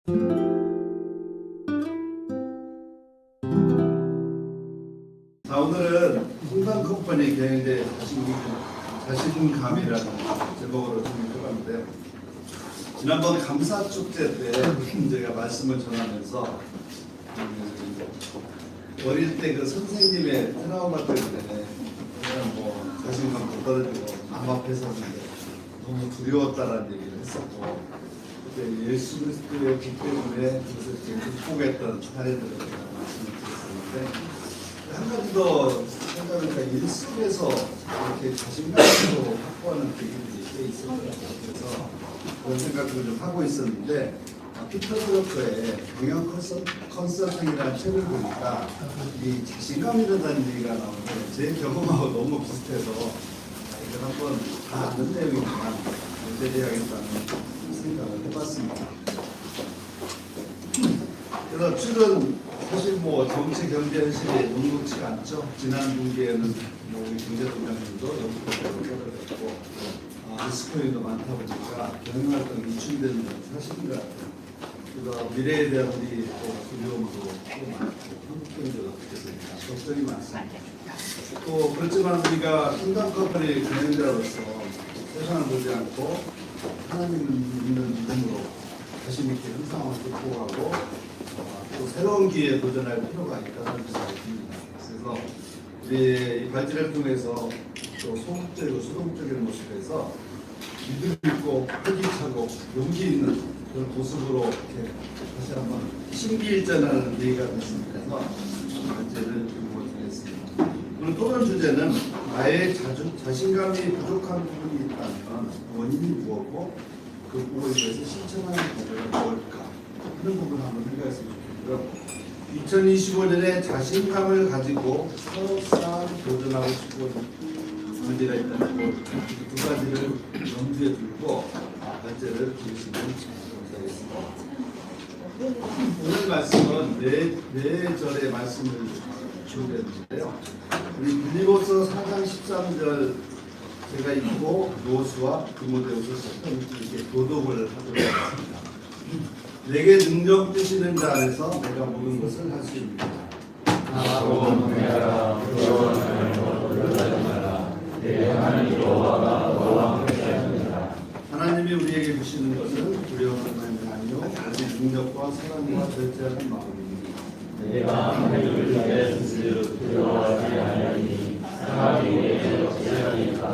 자, 오늘은 홍당 컴퍼니 경영대 자신감이라는 제목으로 준비해봤는데요. 지난번 감사 축제 때 제가 말씀을 전하면서 어릴 때 그 선생님의 트라우마 때문에 그냥 뭐 자신감도 떨어지고 남 앞에 서는데 너무 두려웠다라는 얘기를 했었고, 그때 예수 그리스도의 기 때문에 그것을 극복했던 사례들을 제가 말씀을 드렸었는데, 한 가지 더 생각해보니까 일 속에서 이렇게 자신감으로 확보하는 계기들이 꽤 있을 것 같아요. 그래서 그런 생각을 좀 하고 있었는데, 피터 드러커의 경영 컨설팅이라는 책을 보니까 이 자신감이라는 얘기가 나오는데 제 경험하고 너무 비슷해서 이걸 한번 다 아는 내용이지만 연대해야겠다는 생각을 해봤습니다. 그래서 최근 사실 뭐 정치 경제 현실이 녹록지가 않죠. 지난 분기에는 뭐 우리 경제부장님도 연구적으로 떨어졌고 리스크도 많다 보니까 경영활동이 위축되는 건 사실인 것 같아요. 그래서 미래에 대한 우리 두려움도 또 많고 한국 경제가 어떻게 될까 걱정이 많습니다. 또 그렇지만 우리가 홍당 컴퍼니 경영자로서 세상을 보지 않고 하나님을 믿는 믿음으로 자신 있게 현 상황을 극복하고 또 새로운 기회에 도전할 필요가 있다는 생각이 듭니다. 그래서 우리 이 발제를 통해서 또 소극적이고 수동적인 모습에서 믿음 있고 활기차고 용기 있는 그런 모습으로 이렇게 다시 한번 신기일전하는 얘기가 됐습니다. 그래서 발제를 드리겠습니다. 오늘 토론 주제는 나의 자신감이 부족한 부분이 있다면 원인이 무엇고 그 부분에 대해서 실천하는 방법은 무엇일까 하는 부분을 한번 생각했으면 좋겠고요. 2025년에 자신감을 가지고 사업상 도전하고 싶은 문제가 있다면 두 가지를 염두에 두고 발제를 드리시면 감사하겠습니다. 오늘 말씀은 네 절의 말씀을 준비했는데요. 우리 빌립보서 4장 13절 제가 읽고 노수와 디모데후서 이렇게 교독을 하도록 하겠습니다. 내게 능력 주시는 자 안에서 내가 모든 것을 할 수 있습니다. 하나님이 우리에게 주시는 것은 두려움은 아니요 오직 능력과 사랑과 절제하는 마음입니다. 내가 하나님을 위해 스스로 두려워하지 아니하니 사람이 우리에게 어찌하니까.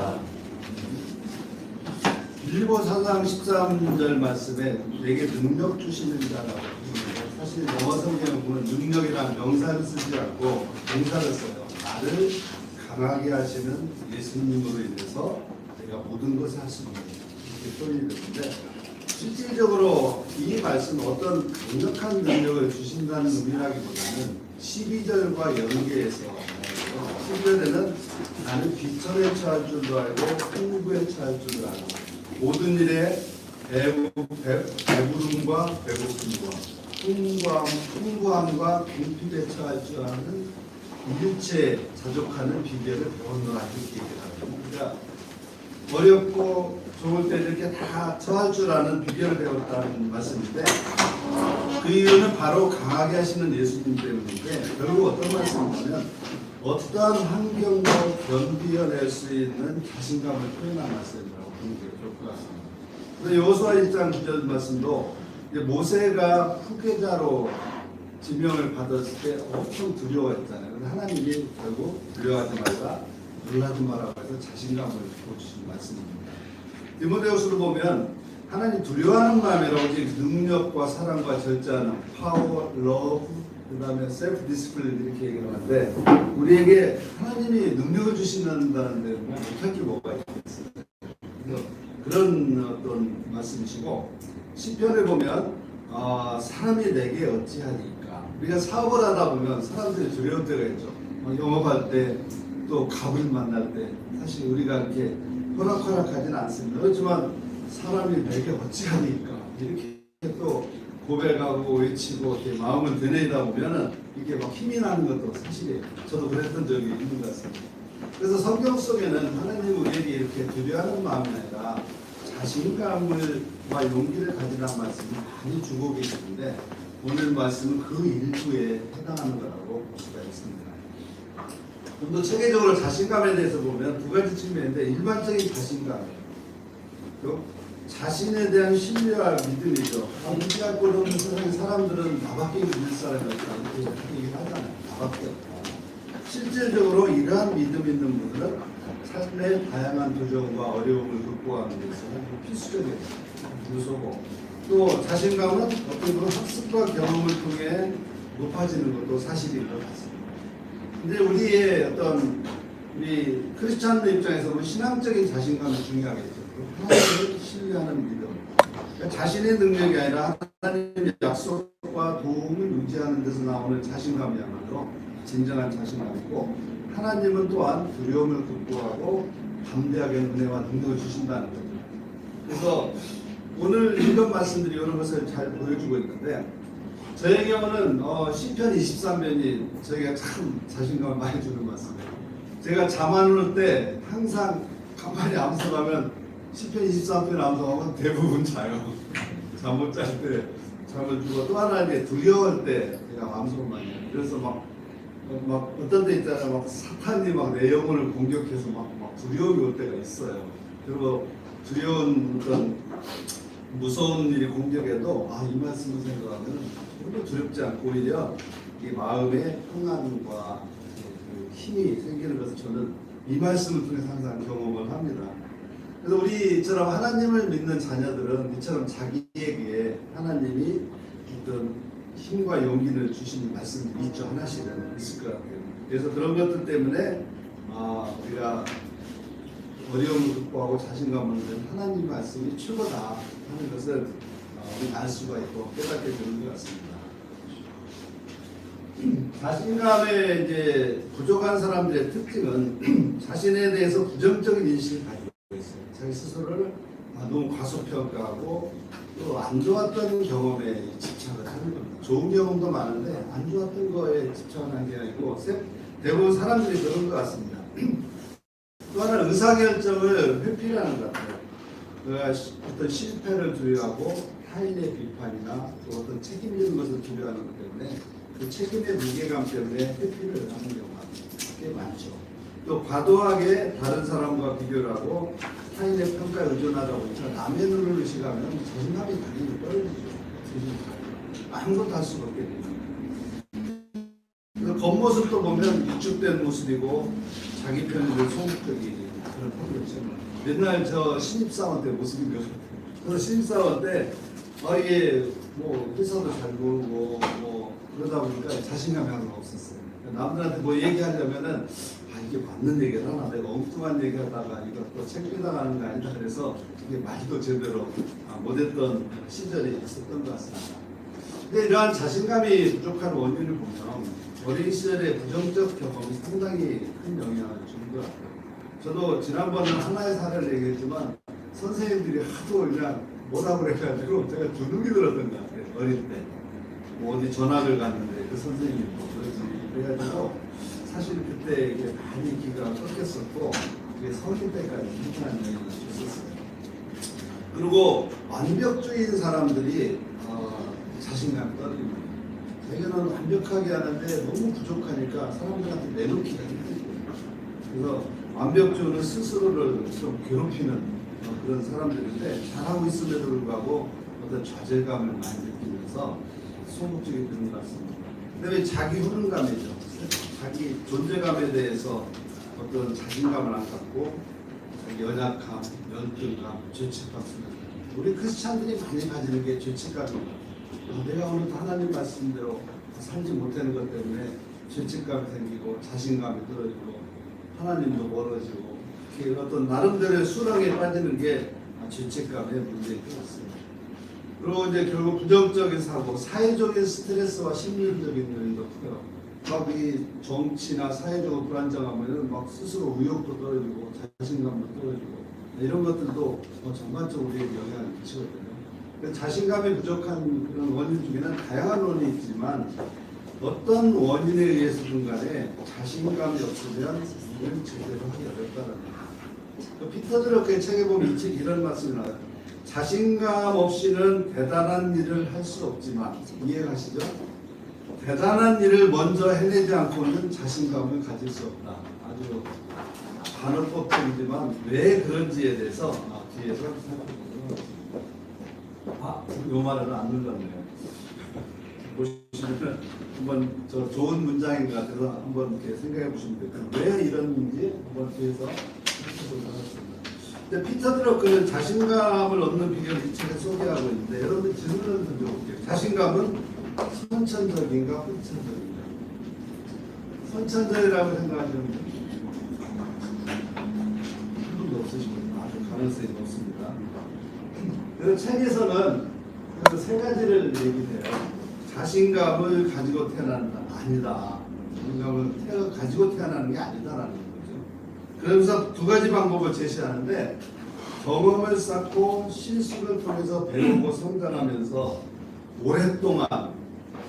빌립보서 4장 13절 말씀에 내게 능력 주시는 자라고 했는데, 사실 영어 성경을 보면 능력이라는 명사를 쓰지 않고 동사를 써요. 나를 강하게 하시는 예수님으로 인해서 내가 모든 것을 할 수 있는 이렇게 표현이 되는데, 실질적으로 이 말씀은 어떤 강력한 능력을 주신다는 의미라기보다는 12절과 연계해서 12절에는 나는 비천에 처할 줄도 알고 풍부에 처할 줄도 알고 모든 일에 배부름과 배고픔과 풍부함과 궁핍에 처할 줄 아는 일체에 자족하는 비결을 배웠노라 이렇게 얘기합니다. 그러니까 어렵고 좋을 때 이렇게 다 처할 줄 아는 비결을 배웠다는 말씀인데, 그 이유는 바로 강하게 하시는 예수님 때문인데, 결국 어떤 말씀이냐면 어떠한 환경도 견디어낼 수 있는 자신감을 표현한 말씀이라고 보는 게 좋을 것 같습니다. 그래서 여호수아 1장 9절 말씀도 모세가 후계자로 지명을 받았을 때 엄청 두려워했잖아요. 그런데 하나님이 결국 두려워하지 말라, 놀라지 마라고 해서 자신감을 주신 말씀입니다. 디모데후서를 보면 하나님 두려워하는 마음이라고 오직 능력과 사랑과 절제하는 파워, 러브, 그 다음에 셀프 디스플레인 이렇게 얘기를 하는데, 우리에게 하나님이 능력을 주신다는 데는 못할 게 뭐가 있겠어요. 그래서 그런 어떤 말씀이시고, 시편에 보면 사람이 내게 어찌하니까, 우리가 사업을 하다 보면 사람들이 두려울 때가 있죠. 영업할 때 또 갑을 만날 때 사실 우리가 이렇게 호락호락하지는 않습니다. 그렇지만 사람이 내게 어찌하니까 이렇게 또 고백하고 외치고 이렇게 마음을 드내다 보면은 이게 막 힘이 나는 것도 사실이에요. 저도 그랬던 적이 있는 것 같습니다. 그래서 성경 속에는 하나님 우리에게 이렇게 두려워하는 마음이 아니라 자신감을 용기를 가지라는 말씀을 많이 주고 계시는데 오늘 말씀은 그 일부에 해당하는 거라고 볼 수가 있습니다. 좀 더 체계적으로 자신감에 대해서 보면 두 가지 측면인데 일반적인 자신감이에요. 자신에 대한 신뢰와 믿음이죠. 믿을 것 없는 세상에 사람들은 나밖에 믿을 사람이 없다 이렇게 얘기를 하잖아요. 나밖에 없다. 실질적으로 이러한 믿음 있는 분들은 삶의 다양한 도전과 어려움을 극복하는 데 있어서 필수적이에요. 무서워. 또 자신감은 어떤 그런 학습과 경험을 통해 높아지는 것도 사실인 것 같습니다. 근데 우리의 어떤 우리 크리스찬들 입장에서 보면 신앙적인 자신감이 중요하겠죠. 하나님을 신뢰하는 믿음. 그러니까 자신의 능력이 아니라 하나님의 약속과 도움을 유지하는 데서 나오는 자신감이야말로 진정한 자신감이고 하나님은 또한 두려움을 극복하고 담대하게 은혜와 능력을 주신다는 거죠. 그래서 오늘 읽은 말씀들이 이런 것을 잘 보여주고 있는데 저의 경우는 시편 23편이 저희가 참 자신감을 많이 주는 말씀이에요. 제가 잠 안 올 때 항상 가만히 암송하면 시편 23편 암송하면 대부분 자요. 잠 못 잘 때 잠을 주고 또 하나 이제 두려울 때 제가 암송을 많이 해요. 그래서 막 어떤 데 있잖아요. 막 사탄이 막 내 영혼을 공격해서 막 두려움이 올 때가 있어요. 그리고 두려운 어떤 무서운 일이 공격해도 이 말씀을 생각하면 전혀 두렵지 않고 오히려 이 마음의 평안과 그 힘이 생기는 것을 저는 이 말씀을 통해 항상 경험을 합니다. 그래서 우리처럼 하나님을 믿는 자녀들은 이처럼 자기에게 하나님이 어떤 힘과 용기를 주시는 말씀이 있죠. 하나씩은 있을 것 같아요. 그래서 그런 것들 때문에 우리가 어려움을 극복하고 자신감을 얻는 하나님 말씀이 최고다 하는 것을 우리 알 수가 있고 깨닫게 되는 것 같습니다. 자신감에 이제 부족한 사람들의 특징은 자신에 대해서 부정적인 인식을 가지고 있어요. 자기 스스로를 너무 과소평가하고 또 안 좋았던 경험에 집착을 하는 겁니다. 좋은 경험도 많은데 안 좋았던 거에 집착하는 게 아니고 대부분 사람들이 그런 것 같습니다. 또 하나는 의사결정을 회피하는 것 같아요. 어떤 실패를 두려워하고 타인의 비판이나 또 어떤 책임 있는 것을 두려워하는 것 때문에 그 책임의 무게감 때문에 회피를 하는 경우가 꽤 많죠. 또 과도하게 다른 사람과 비교를 하고 타인의 평가에 의존하다 보니까 남의 눈을 의식하면 자신감이 당연히 떨어지죠. 아무것도 할 수가 없게 됩니다. 그래서 겉모습도 보면 위축된 모습이고 자기 편의를 소극적인 그런 편이죠. 맨날 저 신입사원 때 모습이 그래서 신입사원 때 이게 뭐 회사도 잘 모르고 뭐 그러다 보니까 자신감이 하나가 없었어요. 남들한테 뭐 얘기하려면은 이게 맞는 얘기를 하나 내가 엉뚱한 얘기하다가 이것도 책임당하는 거 아니다 그래서 이게 말도 제대로 못했던 시절이 있었던 것 같습니다. 근데 이러한 자신감이 부족한 원인을 보면 어린 시절의 부정적 경험이 상당히 큰 영향을 주는 것 같아요. 저도 지난번에 하나의 사례를 얘기했지만 선생님들이 하도 그냥 뭐라고 그래가지고 제가 주눅이 들었던 것 같아요. 어릴 때. 뭐 어디 전학을 갔는데 그 선생님이 그래가지고 사실 그때 이게 많이 기가 꺾였었고 그게 성인 때까지 힘든 영향을 줬었어요. 그리고 완벽주의인 사람들이 자신감이 떨어집니다. 자기는 완벽하게 하는데 너무 부족하니까 사람들한테 내놓기가 힘들고요. 그래서 완벽주의는 스스로를 좀 괴롭히는 그런 사람들인데 잘하고 있음에도 불구하고 어떤 좌절감을 많이 느끼면서 소극적이 되는 것 같습니다. 그다음에 자기 후른감이죠. 자기 존재감에 대해서 어떤 자신감을 안 갖고 자기 연약함, 연등감, 죄책감. 우리 크리스찬들이 많이 가지는 게 죄책감입니다. 내가 오늘도 하나님 말씀대로 살지 못하는 것 때문에 죄책감이 생기고 자신감이 떨어지고 하나님도 멀어지고 이렇게 어떤 나름대로의 수렁에 빠지는 게 죄책감의 문제인 것 같습니다. 그리고 이제 결국 부정적인 사고, 사회적인 스트레스와 심리적인 요인도 크고요. 막 이 정치나 사회적으로 불안정하면 막 스스로 의욕도 떨어지고 자신감도 떨어지고 이런 것들도 전반적으로 우리에게 영향을 미치거든요. 자신감이 부족한 그런 원인 중에는 다양한 원인이 있지만 어떤 원인에 의해서든 간에 자신감이 없으면 이걸 제대로 하기 어렵다는 거예요. 피터 드러크의 책에 보면 이 책 이런 말씀이 나와요. 자신감 없이는 대단한 일을 할 수 없지만, 이해가시죠? 대단한 일을 먼저 해내지 않고는 자신감을 가질 수 없다. 아주 반어법적이지만 왜 그런지에 대해서 뒤에서 살펴보도록 하겠습니다. 요 말은 안 눌렀네요. 보시면 한번 저 좋은 문장인 것 같아서 한번 이렇게 생각해 보시면 돼요. 왜 이런지 한번 뒤에서 살펴보도록 하겠습니다. 근데 피터 드러크는 자신감을 얻는 비결을 이 책에 소개하고 있는데, 여러분들 질문을 던져볼게요. 자신감은 선천적인가 후천적인가? 선천적이라고 생각하시는 분 한 분도 없으시고 아주 가능성이 높습니다. 그래서 책에서는 그 세 가지를 얘기해요. 자신감을 가지고 태어난다. 아니다. 자신감을 가지고 태어나는 게 아니다라는 거죠. 그러면서 두 가지 방법을 제시하는데, 경험을 쌓고 실수를 통해서 배우고 성장하면서 오랫동안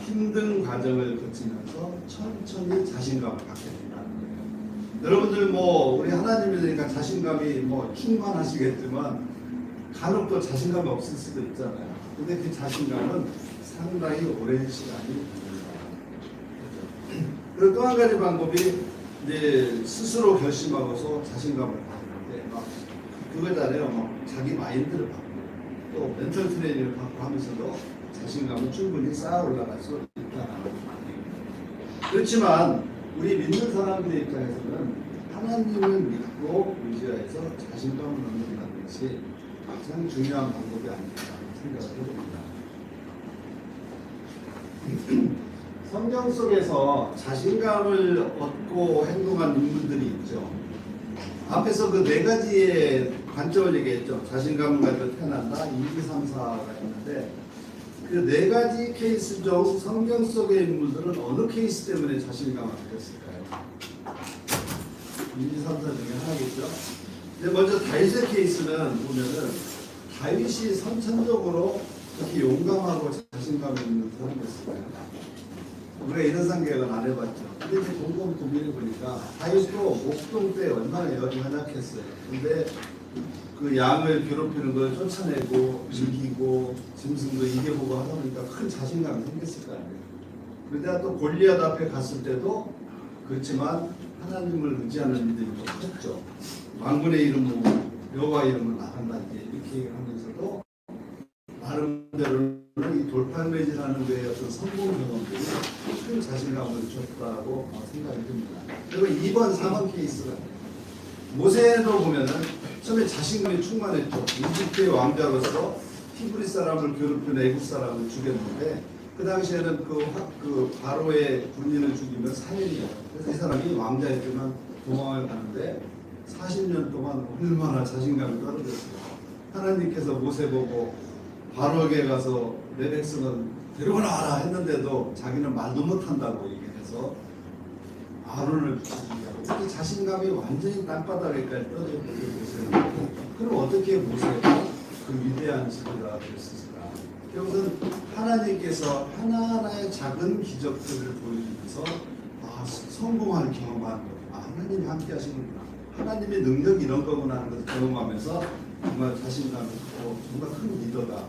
힘든 과정을 거치면서 천천히 자신감을 갖게 된다는 거예요. 여러분들 뭐 우리 하나님이니까 자신감이 뭐 충만하시겠지만 간혹 또 자신감이 없을 수도 있잖아요. 근데 그 자신감은 상당히 오랜 시간이 걸립니다. 그리고 또 한 가지 방법이 이제 스스로 결심하고서 자신감을 갖는데, 막 그거잖아요. 막 자기 마인드를 바꾸고 또 멘탈 트레이닝을 받고 하면서도 자신감은 충분히 쌓아 올라갈 수 있다는 얘기입니다. 그렇지만 우리 믿는 사람들의 입장에서는 하나님을 믿고 의지해서 자신감을 얻는다는 것이 가장 중요한 방법이 아닐까 생각을 해봅니다. 성경 속에서 자신감을 얻고 행동한 인물들이 있죠. 앞에서 그 네 가지의 관점을 얘기했죠. 자신감을 가지고 태어난다, 1, 2, 3, 4가 있는데, 그 네 가지 케이스 중 성경 속의 인물들은 어느 케이스 때문에 자신감을 가졌을까요? 1, 2, 3, 4 중에 하나겠죠. 근데 먼저 다윗의 케이스는 보면은 다윗이 선천적으로 그렇게 용감하고 자신감 있는 사람이었을까요? 우리가 이런 생각은 안 해봤죠. 근데 이제 곰곰이 고민해 보니까 다윗도 목동 때 얼마나 연약했어요. 근데 그 양을 괴롭히는 걸 쫓아내고 이기고 짐승도 이겨보고 하다 보니까 큰 자신감이 생겼을 거 아니에요. 그러다 또 골리앗 앞에 갔을 때도 그렇지만 하나님을 의지하는 믿음이 또 컸죠. 왕군의 이름으로 여호와 이름으로 나간다 이렇게 하면서도 나름대로는 이 돌팔매질하는 데의 어떤 성공 경험들이 큰 자신감을 줬다고 생각이 듭니다. 그리고 2번, 4번 케이스가 모세도 보면은 처음에 자신감이 충만했죠. 이집트의 왕자로서 히브리 사람을 괴롭히는 애굽 사람을 죽였는데, 그 당시에는 그 바로의 군인을 죽이면 사형이에요. 그래서 이 사람이 왕자였지만 도망을 가는데 40년 동안 얼마나 자신감이 떨어졌어요. 하나님께서 모세 보고 바로에게 가서 내 백성은 데리고 나와라 했는데도 자기는 말도 못한다고 얘기해서 아론을 죽이고, 특히 자신감이 완전히 땅바닥에까지 떨어졌거든요. 그럼 어떻게 모세가 그 위대한 지도자가 될 수 있을까? 결국은 하나님께서 하나하나의 작은 기적들을 보여주면서 성공하는 경험하는 거. 하나님이 함께 하시는구나. 하나님의 능력이 이런 거구나 하는 것을 경험하면서 정말 자신감이 있고 정말 큰 리더가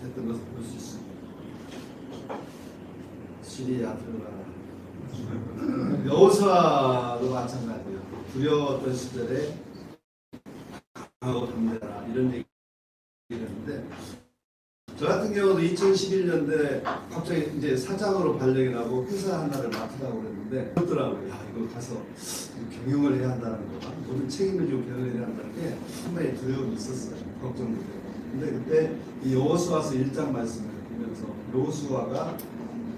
됐던 것을 볼 수 있습니다. 시리아 들어가라. 여호수아도 마찬가지예요. 두려웠던 시절에 강하고 담대라 이런 얘기를 했는데, 저 같은 경우도 2011년대 갑자기 이제 사장으로 발령이 나고 회사 하나를 맡으라고 그랬는데, 그렇더라고요. 야, 이거 가서 경영을 해야 한다는 거가, 모든 책임을 지고 경영을 해야 한다는 게 상당히 두려움이 있었어요. 걱정도 되고. 근데 그때 이 여호수아서 1장 말씀을 보면서 여호수아가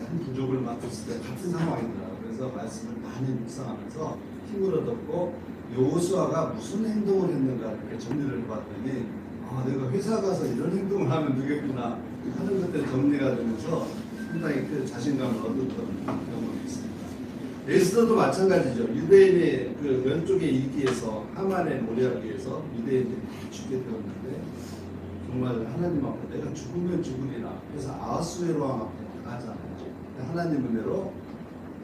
한 부족을 맡았을 때 같은 상황이더라고요. 그래서 말씀을 많이 묵상하면서 힘을 얻었고, 여호수아가 무슨 행동을 했는가 이렇게 정리를 해봤더니 내가 회사 가서 이런 행동을 하면 되겠구나 하는 것들 정리가 되면서 상당히 그 자신감을 얻었던 경험이 있습니다. 에스더도 마찬가지죠. 유대인의 그 왼쪽의 일기에서 하만의 모략에서 유대인들이 죽게 되었는데, 정말 하나님 앞에 내가 죽으면 죽으리라 그래서 아하수에로 왕 앞에 나가잖아요. 하나님 은혜로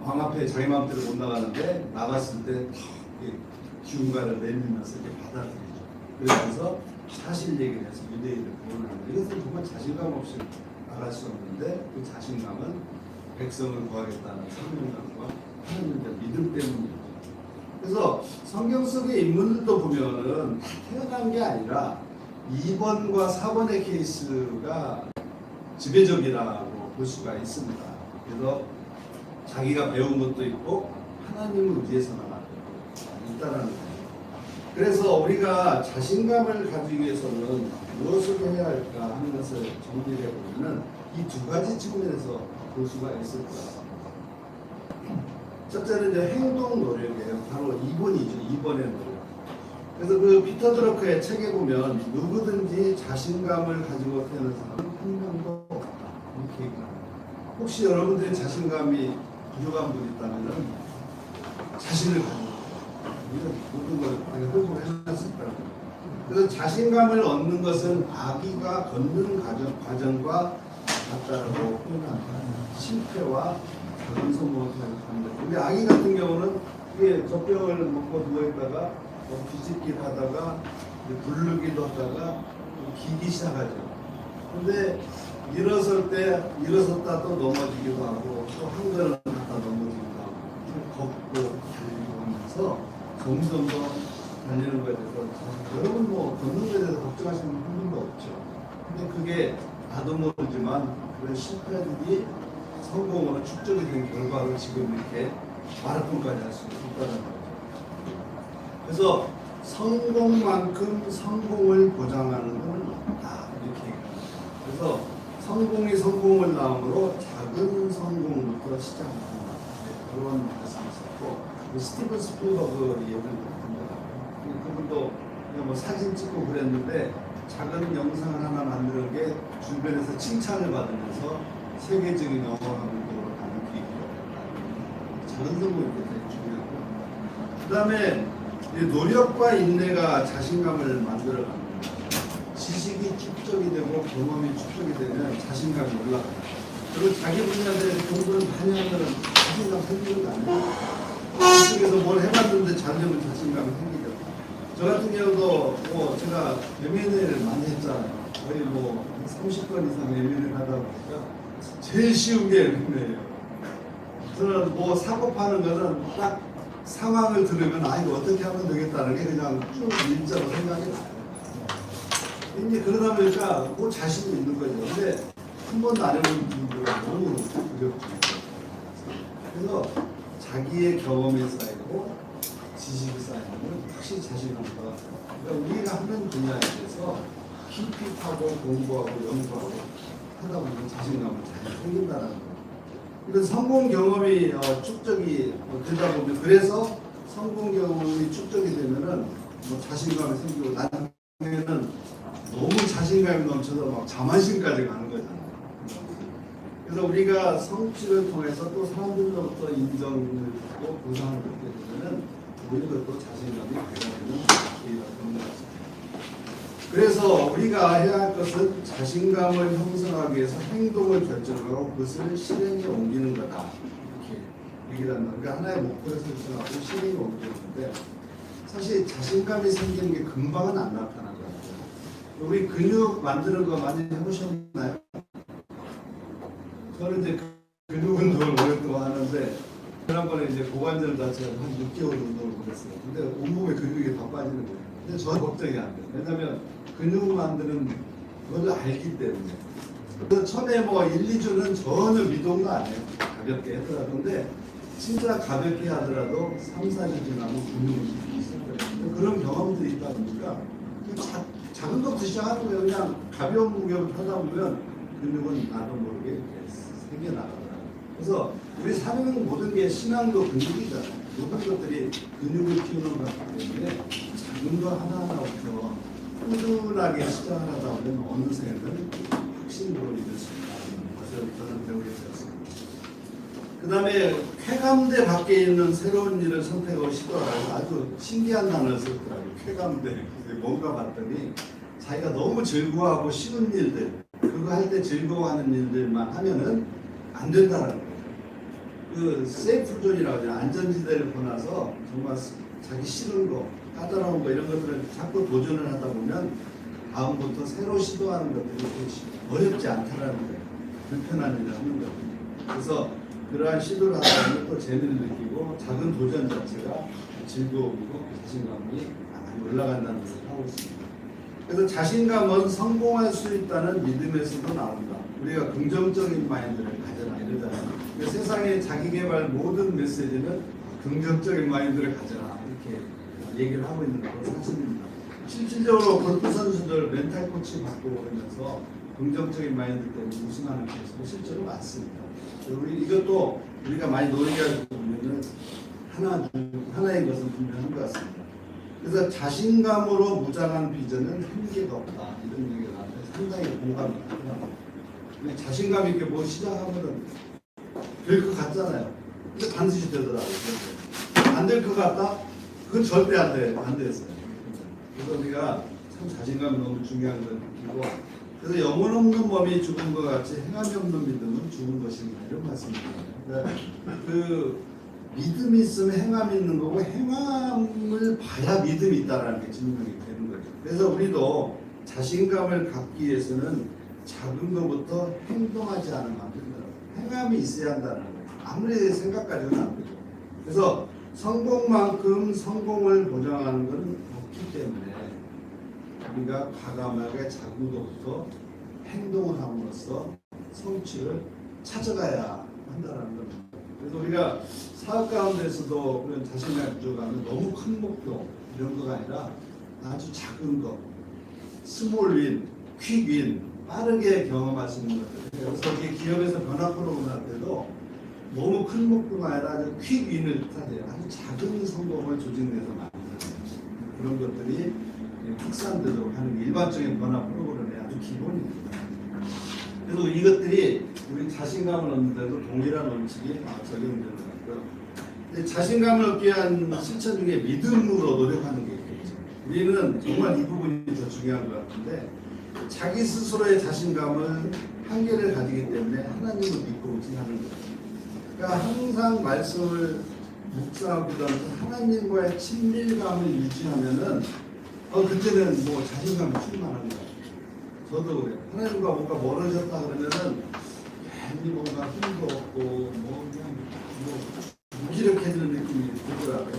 왕 앞에 자기 마음대로 못 나가는데 나갔을 때 기운가를 내밀면서 이렇게 받아들이죠. 그러면서 사실 얘기를 해서 유대인을 구원하는 거. 이것은 정말 자신감 없이 나갈 수 없는데 그 자신감은 백성을 구하겠다는 사명감과 하나님의 믿음 때문이죠. 그래서 성경 속의 인물들도 보면은 태어난 게 아니라 2번과 4번의 케이스가 지배적이라고 볼 수가 있습니다. 그래서 자기가 배운 것도 있고 하나님을 위해서 있다는 거예요. 그래서 우리가 자신감을 가지기 위해서는 무엇을 해야 할까 하는 것을 정리해 보면은 이 두 가지 측면에서 볼 수가 있을 거예요. 첫째는 이제 행동 노력이에요. 바로 2번이죠. 2번의 노력. 그래서 그 피터 드러크의 책에 보면 누구든지 자신감을 가지고 태어난 사람은 한 명도 없다. 이렇게 얘기합니다. 혹시 여러분들이 자신감이 부족한 분 있다면 자신을 가지고 모든 걸 회복을 해놨을 거라고. 그래서 자신감을 얻는 것은 아기가 걷는 과정과 같다라고 표현합니다. 실패와 작은 성공을 생각합니다. 우리 아기 같은 경우는 이게 젖병을 먹고 누워있다가 뒤집기를 하다가 부르기도 하다가 기기 시작하죠. 근데 일어섰다 또 넘어지기도 하고 또 한 걸음 갔다 넘어지기도 하고 걷고 달리고 하면서 점점 더 달리는 거에 대해서 여러분 뭐 걷는 거에 대해서 걱정하시는 분도 없죠. 근데 그게 나도 모르지만 그런 실패들이 성공으로 축적이 된 결과를 지금 이렇게 마라톤까지 할 수 있다는 거죠. 그래서 성공만큼 성공을 보장하는 건 없다 이렇게 얘기합니다. 그래서 성공이 성공을 낳음으로 작은 성공부터 시작한다. 그런 말씀이 있었고 스티븐 스필버그 얘기를 듣습니다. 그분도 그냥 뭐 사진 찍고 그랬는데 작은 영상을 하나 만드는 게 주변에서 칭찬을 받으면서 세계적인 영화 감독으로 가는 계기가 작은 성공이 굉장히 중요하고 그 다음에 노력과 인내가 자신감을 만들어갑니다. 지식이 축적이 되고 경험이 축적이 되면 자신감이 올라가요. 그리고 자기 분야에 공부를 많이 하면 자신감 생기는 거 아니에요? 이쪽에서 뭘 해봤는데 잘 되면 자신감이 생기죠. 저 같은 경우도 뭐 제가 M&A를 많이 했잖아요. 거의 뭐 30번 이상 M&A 하다 보니까 제일 쉬운 게 M&A예요. 저는 뭐 사고 파는 거는 딱 상황을 들으면 아 이거 어떻게 하면 되겠다는 게 그냥 쭉 일자로 생각이 나요. 이제 그러다 보니까 뭐 자신이 있는 거죠. 근데 한 번도 안 해본 분들은 너무 어렵죠. 그래서 자기의 경험이 쌓이고 지식이 쌓이면 확실히 자신감과 그러니까 우리가 하는 분야에 대해서 깊이 파고 공부하고 연구하고 하다 보면 자신감을 잘 생긴다는 거예요. 그래서 성공 경험이 축적이 되다 보면 그래서 성공 경험이 축적이 되면은 뭐 자신감이 생기고 나중에는 너무 자신감이 넘쳐서 막 자만심까지 가는 거잖아요. 그래서 우리가 성취를 통해서 또 사람들로부터 인정을 받고 보상을 받게 되면은 우리도 또 자신감이 배가되는 기회가 되는 것입니다. 그래서 우리가 해야 할 것은 자신감을 형성하기 위해서 행동을 결정하고 그것을 실행에 옮기는 거다. 이렇게 얘기를 한다. 그러니까 하나의 목표를 설정하고 실행에 옮기는데 사실 자신감이 생기는 게 금방은 안 나타나는 것 같아요. 우리 근육 만드는 거 많이 해보셨나요? 저는 이제 근육 운동을 오랫동안 하는데 지난번에 이제 고관절 다쳐서 한 6개월 운동을 했어요. 근데 온몸에 근육이 다 빠지는 거예요. 근데 저는 걱정이 안 돼요. 왜냐면 근육 만드는 걸 알기 때문에. 그래서 처음에 뭐 1, 2주는 전혀 미동도 안 해요. 가볍게 하더라도. 근데 진짜 가볍게 하더라도 3, 4주 지나면 근육이 있을 거예요. 그런 경험들이 있다 보니까 작은 것부터 시작하는 거예요. 그냥 가벼운 무게를 하다 보면 근육은 나도 모르게 이렇게 생겨나가더라고요. 그래서 우리 사는 모든 게 신앙도 근육이잖아요. 모든 것들이 근육을 키우는 거기 때문에 작은 거 하나하나부터 꾸준하게 시작을 하다 보면 어느새는 혁신으로 이룰 수 있다는 것을 저는 배우게 되었습니다. 그 다음에 쾌감대 밖에 있는 새로운 일을 선택하고 시도하고 아주 신기한 단어를 썼더라고요. 쾌감대. 뭔가 봤더니 자기가 너무 즐거워하고 쉬운 일들 그거 할 때 즐거워하는 일들만 하면은 안 된다는 거예요. 그 세이프 존이라고 하죠. 안전지대를 보나서 정말 자기 싫은 거 까다로운 거 이런 것들을 자꾸 도전을 하다 보면 다음부터 새로 시도하는 것들이 어렵지 않다라는 거예요. 불편한 일을 하는 거예요. 그래서 그러한 시도를 하다 보면 또 재미를 느끼고 작은 도전 자체가 즐거움이고 자신감이 많이 올라간다는 것을 하고 있습니다. 그래서 자신감은 성공할 수 있다는 믿음에서도 나온다. 우리가 긍정적인 마인드를 가져라 이러잖아요. 그러니까 세상의 자기개발 모든 메시지는 긍정적인 마인드를 가져라 이렇게 얘기를 하고 있는 건 사실입니다. 실질적으로 골프 선수들 멘탈 코치 받고 그러면서 긍정적인 마인드 때문에 우승하는 케이스도 실제로 많습니다. 우리 이것도 우리가 많이 노력해야 보면은 하나인 것은 분명한 것 같습니다. 그래서 자신감으로 무장한 비전은 한계가 없다 이런 얘기가 나는데 상당히 공감이 가더라고요. 자신감 있게 뭐 시작하면은 될 것 같잖아요. 근데 반드시 되더라고요. 안 될 것 같다? 그건 절대 안 됐어요. 그래서 우리가 참 자신감이 너무 중요한 걸 느끼고, 그래서 영혼 없는 몸이 죽은 것 같이 행함이 없는 믿음은 죽은 것인가 이런 말씀입니다. 그러니까 그 믿음이 있으면 행함이 있는 거고 행함을 봐야 믿음이 있다라는 게 증명이 되는 거죠. 그래서 우리도 자신감을 갖기 위해서는 작은 것부터 행동하지 않으면 안 된다고. 행함이 있어야 한다는 거예요. 아무리 생각까지는 안 되죠. 그래서 성공만큼 성공을 보장하는 것은 없기 때문에 우리가 과감하게 작은 것부터 행동을 함으로써 성취를 찾아가야 한다는 겁니다. 그래서 우리가 사업 가운데서도 그런 자신감을 부족하면 너무 큰 목표 이런 거가 아니라 아주 작은 것, 스몰 윈, 퀵 윈, 빠르게 경험할 수 있는 것들. 그래서 이게 기업에서 변화 프로그램 할 때도 너무 큰 목표가 아니라 아주 퀵 윈을 뜻하죠. 아주 작은 성공을 조직 내에서 만드는 그런 것들이 확산되도록 하는 게 일반적인 변화 프로그램의 아주 기본입니다. 그래서 이것들이 우리 자신감을 얻는 데도 동일한 원칙이 적용되는 것 같고요. 근데 자신감을 얻기 위한 실천 중에 믿음으로 노력하는 게 있겠죠. 우리는 정말 이 부분이 더 중요한 것 같은데, 자기 스스로의 자신감은 한계를 가지기 때문에 하나님을 믿고 의지하는 거예요. 그러니까 항상 말씀을 묵상하고든 하나님과의 친밀감을 유지하면은 그때는 뭐 자신감이 충만한 거예요. 저도 그래요. 하나님과 뭔가 멀어졌다 그러면은 괜히 뭔가 힘도 없고 뭐 그냥 뭐 무기력해지는 느낌이 들더라고요.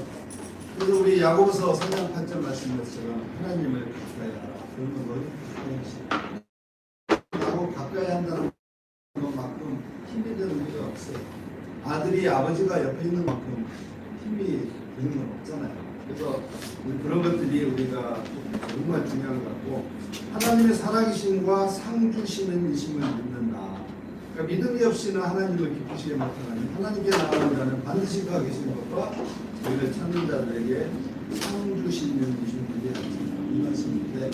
그래서 우리 야고보서 3장 8절 말씀처럼 하나님을 가까이 하라. 그런 걸 하고 가까이 한다는 것만큼 힘이 되는 게 없어요. 아들이 아버지가 옆에 있는 만큼 힘이 되는 건 없잖아요. 그래서 그런 것들이 우리가 정말 중요한 것 같고, 하나님의 살아계심과 상주시는 이심을 믿는다. 그러니까 믿음이 없이는 하나님을 기쁘시게 못하나니 하나님께 나가는 자는 반드시 그가 계시는 것과 저희를 찾는 자들에게 상주시는 이심을 믿어야 한다. 이 말씀인데,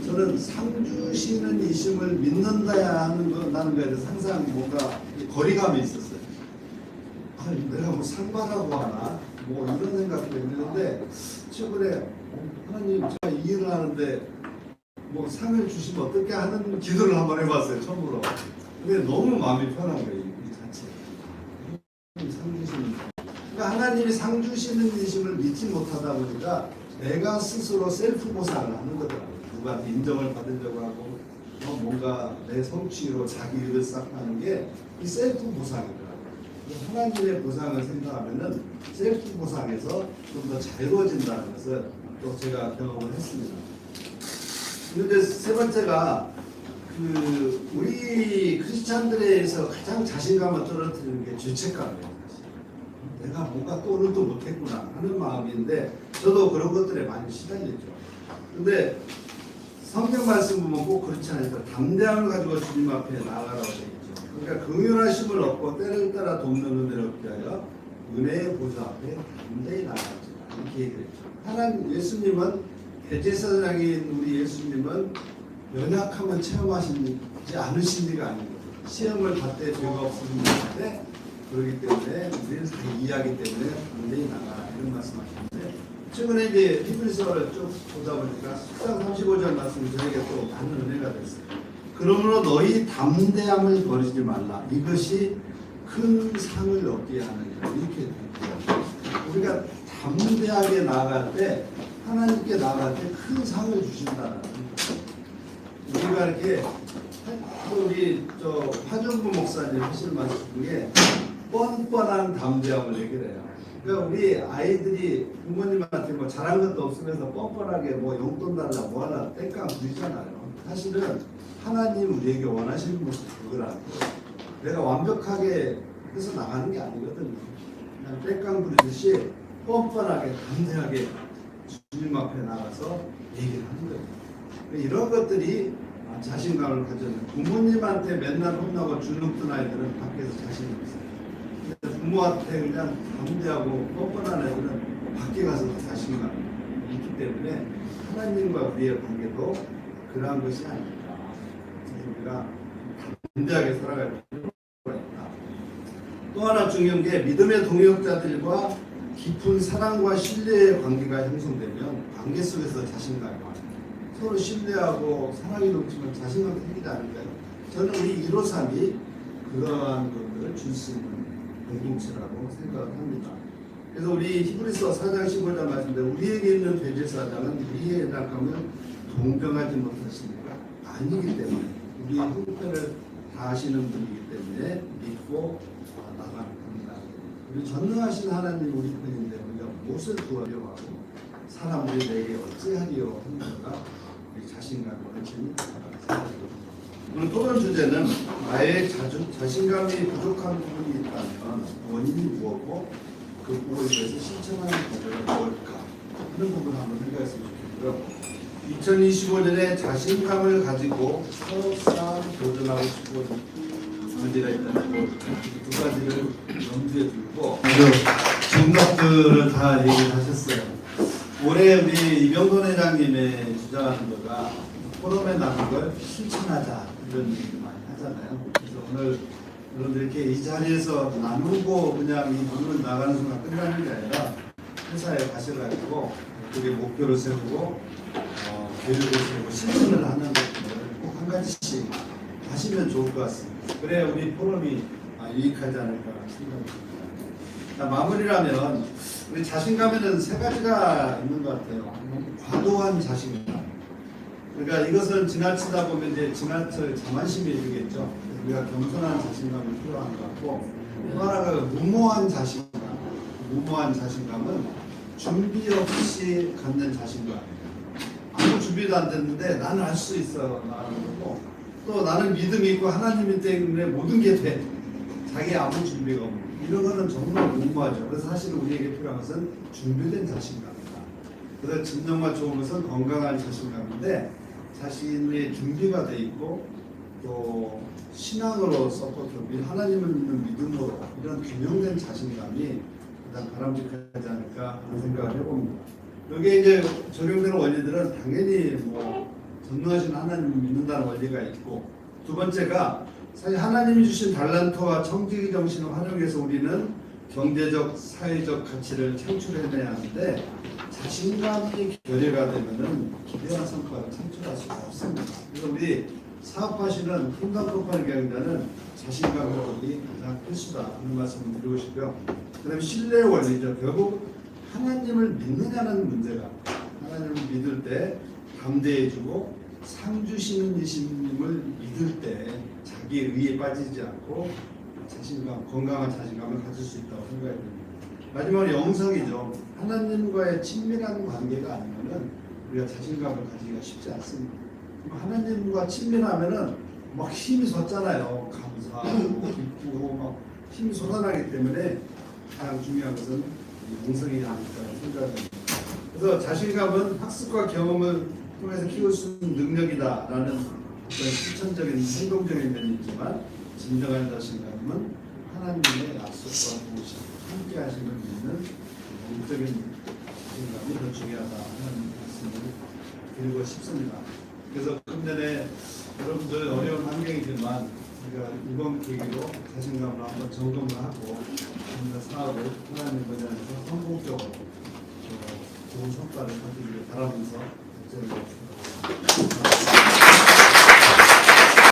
저는 상주시는 이심을 믿는다야 하는 거에 대해서 항상 뭔가 거리감이 있었어요. 아니, 내가 뭐 상관하고 하나? 뭐 이런 생각도 했는데, 최근에 하나님 제가 이 일을 하는데 뭐 상을 주시면 어떻게 하는 기도를 한번 해봤어요, 처음으로. 근데 너무 마음이 편한 거예요, 이 자체. 상 주시는. 그러니까 하나님이 상 주시는 이심을 믿지 못하다 보니까 내가 스스로 셀프 보상을 하는 거더라고요. 누구한테 인정을 받으려고 하고 뭔가 내 성취로 자기 일을 쌓는 게 이 셀프 보상이더라고요. 하나님의 보상을 생각하면은 셀프 보상에서 좀 더 자유로워진다는 것을 또 제가 경험을 했습니다. 그런데 세 번째가 우리 크리스찬들에서 가장 자신감을 떨어뜨리는 게 죄책감이에요. 내가 뭔가 또 오늘도 못했구나 하는 마음인데, 저도 그런 것들에 많이 시달렸죠. 근데 성경 말씀 보면 꼭 그렇지 않아요. 담대함을 가지고 주님 앞에 나아가라고 되어 있죠. 그러니까 긍휼하심을 얻고 때를 따라 돕는 은혜를 얻게 하여 은혜의 보좌 앞에 담대히 나아가자 이렇게 얘기했죠. 하나님 예수님은 대제사장인 우리 예수님은 연약함을 체험하시지 않으신 리가 아닌 거죠. 시험을 받되 죄가 없으신 분인데, 그렇기 때문에 우리는 다 이해하기 때문에 담대히 나가라 이런 말씀하셨는데, 최근에 이제 히브리서를 쭉 보다 보니까 10장 35절 말씀이 저에게 또 많은 은혜가 됐어요. 그러므로 너희 담대함을 버리지 말라. 이것이 큰 상을 얻게 하느니라. 이렇게 됩니다. 우리가 담대하게 나아갈 때 하나님께 나아갈 때 큰 상을 주신다는 우리가 이렇게 우리 저 화정부 목사님 하실 말씀 중에 뻔뻔한 담대함을 얘기해요. 그러니까 우리 아이들이 부모님한테 뭐 잘한 것도 없으면서 뻔뻔하게 뭐 용돈 달라 뭐 하나 땡깡 부리잖아요. 사실은 하나님 우리에게 원하시는 모습 그거라고. 내가 완벽하게 해서 나가는 게 아니거든요. 그냥 땡깡 부리듯이 뻔뻔하게 담대하게 주님 앞에 나가서 얘기를 하는 거예요. 이런 것들이 자신감을 가졌는 부모님한테 맨날 혼나고 주눅든 아이들은 밖에서 자신이 없어요. 부모한테 그냥 담대하고 뻔뻔한 애들은 밖에 가서 자신감이 있기 때문에 하나님과 우리의 관계도 그러한 것이 아닐까. 우리가 담대하게 살아갈 필요가 있다. 또 하나 중요한 게 믿음의 동역자들과 깊은 사랑과 신뢰의 관계가 형성되면 관계 속에서 자신감이 와요. 서로 신뢰하고 사랑이 넘치면 자신감이 생기지 않을까요? 저는 우리 153이 그러한 것들을 줄 수 있는 공동체라고 생각을 합니다. 그래서 우리 히브리서 4장 15절 말씀대로 우리에게 있는 대제사장은 우리의 연약함을 동정하지 못하십니까? 아니기 때문에 우리의 형편을 다 아시는 분이기 때문에 믿고 나가는 겁니다. 우리 전능하신 하나님 우리 편인데 우리가 무엇을 구하려 하고 사람들이 내게 어찌하리요 하는 거가 우리 자신감이 넘치는 생각입니다. 오늘 토론 주제는 나의 자신감이 부족한 부분이 있다면 원인이 무엇고 그 부분에 대해서 실천하는 과정은 무엇일까 하는 부분을 한번 생각했으면 좋겠고요. 2025년에 자신감을 가지고 사업상 도전하고 싶은 문제가 있다면 두 가지를 염두에 두고 정답들을 다 얘기를 하셨어요. 올해 우리 이병돈 회장님의 주장하는 거가 포럼에 나간 걸 실천하자 이런 얘기를 많이 하잖아요. 그래서 오늘 여러분들 이렇게 이 자리에서 나누고 그냥 이 문을 나가는 순간 끝나는 게 아니라 회사에 가셔가지고 그게 목표를 세우고 계획을 세우고 실천을 하는 것들을 꼭 한 가지씩 하시면 좋을 것 같습니다. 그래야 우리 포럼이 유익하지 않을까 생각합니다. 마무리라면 우리 자신감에는 세 가지가 있는 것 같아요. 과도한 자신감. 그러니까 이것은 지나치다 보면 이제 지나칠 자만심이 되겠죠. 우리가 겸손한 자신감이 필요한 것 같고 또 하나가 무모한 자신감. 무모한 자신감은 준비 없이 갖는 자신감이에요. 아무 준비도 안 됐는데 나는 할 수 있어 나는 거고 또 나는 믿음이 있고 하나님이 때문에 모든 게 돼. 자기 아무 준비가 없는 이런 거는 정말 무모하죠. 그래서 사실 우리에게 필요한 것은 준비된 자신감이다. 그래서 진정과 좋은 것은 건강한 자신감인데 자신의 준비가 돼 있고 또 신앙으로 서포트, 하나님을 믿는 믿음으로 이런 균형된 자신감이 가장 바람직하지 않을까 하는 생각을 해봅니다. 여기에 이제 적용되는 원리들은 당연히 뭐 전능하신 하나님을 믿는다는 원리가 있고 두 번째가 사실 하나님이 주신 달란트와 청지기 정신을 활용해서 우리는 경제적, 사회적 가치를 창출해내야 하는데 자신감이 결여가 되면은 기대한 성과를 창출할 수가 없습니다. 그래서 우리 사업하시는 힘담급한 경영자는 자신감 회복이 가장 필수다 하는 말씀을 드리고 싶고요. 그 다음에 신뢰의 원리죠. 결국 하나님을 믿느냐는 문제가 하나님을 믿을 때 담대해지고 상 주시는 예수님을 믿을 때 자기의 의에 빠지지 않고 자신감, 건강한 자신감을 가질 수 있다고 생각이 듭니다. 마지막으로 영성이죠. 하나님과의 친밀한 관계가 아니면은 우리가 자신감을 가지기가 쉽지 않습니다. 하나님과 친밀하면은 막 힘이 솟잖아요. 감사하고 기쁘고 막 힘이 솟아나기 때문에 가장 중요한 것은 영성이 아닐까 생각합니다. 그래서 자신감은 학습과 경험을 통해서 키울 수 있는 능력이다라는 어떤 실천적인 행동적인 면이 있지만 진정한 자신감은 하나님의 약속과 도우심, 함께 하심을 믿는 영적인 자신감이 더 중요하다 하는 말씀을 드리고 싶습니다. 그래서 금년에 여러분들 어려운 환경이지만 우리가 이번 계기로 자신감을 한번 점검을 하고 사업을 하나님 분야에서 성공적으로 좋은 성과를 거두기를 바라면서